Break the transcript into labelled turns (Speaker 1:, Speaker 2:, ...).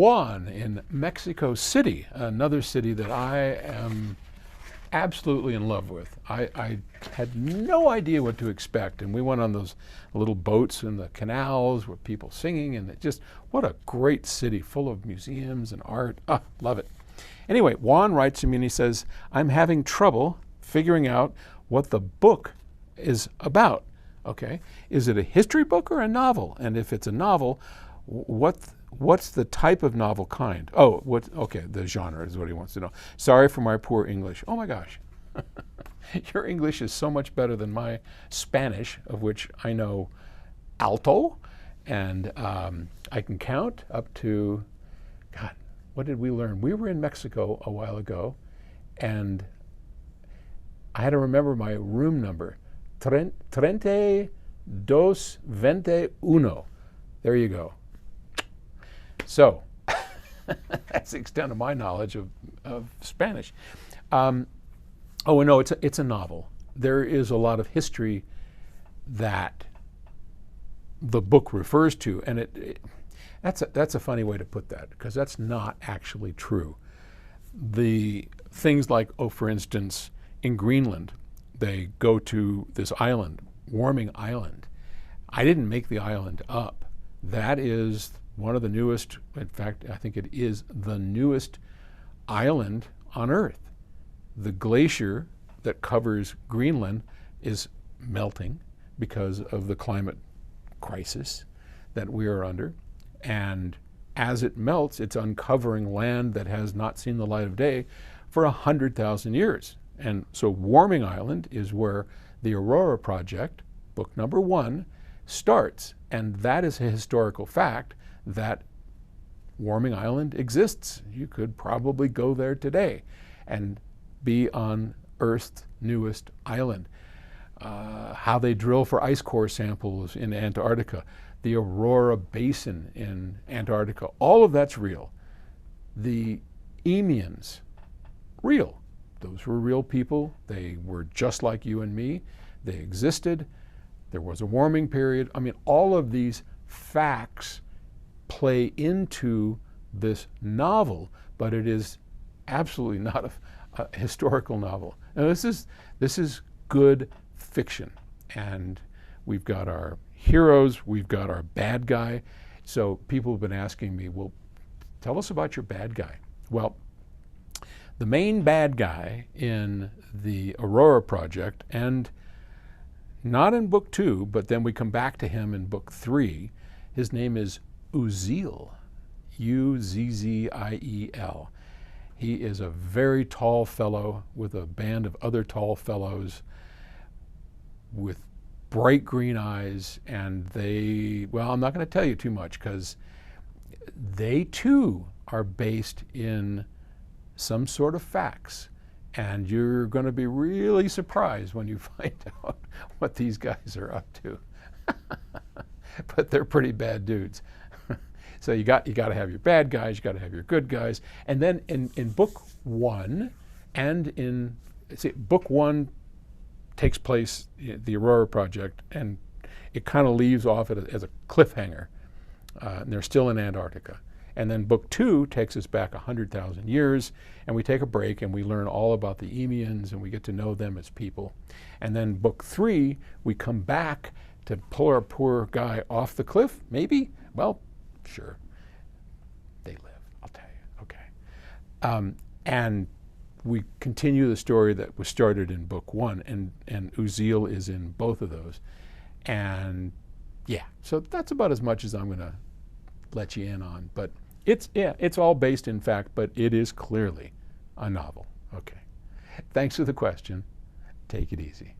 Speaker 1: Juan in Mexico City, another city that I am absolutely in love with. I had no idea what to expect, and we went on those little boats in the canals with people singing, and what a great city full of museums and art. Ah, love it. Anyway, Juan writes to me and he says, I'm having trouble figuring out what the book is about. Okay, is it a history book or a novel? And if it's a novel, what's the type of novel kind? Oh, okay, the genre is what he wants to know. Sorry for my poor English. Oh my gosh. Your English is so much better than my Spanish, of which I know alto, and I can count up to, God, what did we learn? We were in Mexico a while ago, and I had to remember my room number. 3221. There you go. So that's the extent of my knowledge of Spanish. Oh, no, it's a novel. There is a lot of history that the book refers to, and that's a funny way to put that, because that's not actually true. The things like, for instance, in Greenland, they go to this island, Warming Island. I didn't make the island up. That is one of the newest, in fact, I think it is the newest island on Earth. The glacier that covers Greenland is melting because of the climate crisis that we are under. And as it melts, it's uncovering land that has not seen the light of day for 100,000 years. And so Warming Island is where the Aurora Project, book number 1, starts. And that is a historical fact that Warming Island exists. You could probably go there today and be on Earth's newest island. How they drill for ice core samples in Antarctica, the Aurora Basin in Antarctica, all of that's real. The Emians, real. Those were real people. They were just like you and me. They existed. There was a warming period. I mean, all of these facts play into this novel, but it is absolutely not a historical novel. Now, this is good fiction, and we've got our heroes, we've got our bad guy. So people have been asking me, well, tell us about your bad guy. Well, the main bad guy in the Aurora Project, and not in book 2, but then we come back to him in book 3, his name is Uzziel, Uzziel. He is a very tall fellow with a band of other tall fellows with bright green eyes, and well, I'm not going to tell you too much, because they too are based in some sort of facts, and you're going to be really surprised when you find out what these guys are up to. But they're pretty bad dudes. So you got to have your bad guys, you got to have your good guys, and then in book 1, and book 1 takes place the Aurora Project, and it kind of leaves off as a cliffhanger. And they're still in Antarctica. And then book 2 takes us back 100,000 years, and we take a break and we learn all about the Emians and we get to know them as people. And then book 3, we come back to pull our poor guy off the cliff, maybe? Well, sure. They live, I'll tell you, okay. And we continue the story that was started in book 1, and Uzziel is in both of those. And yeah, so that's about as much as I'm going to let you in on. But it's all based in fact, but it is clearly a novel. Okay. Thanks for the question. Take it easy.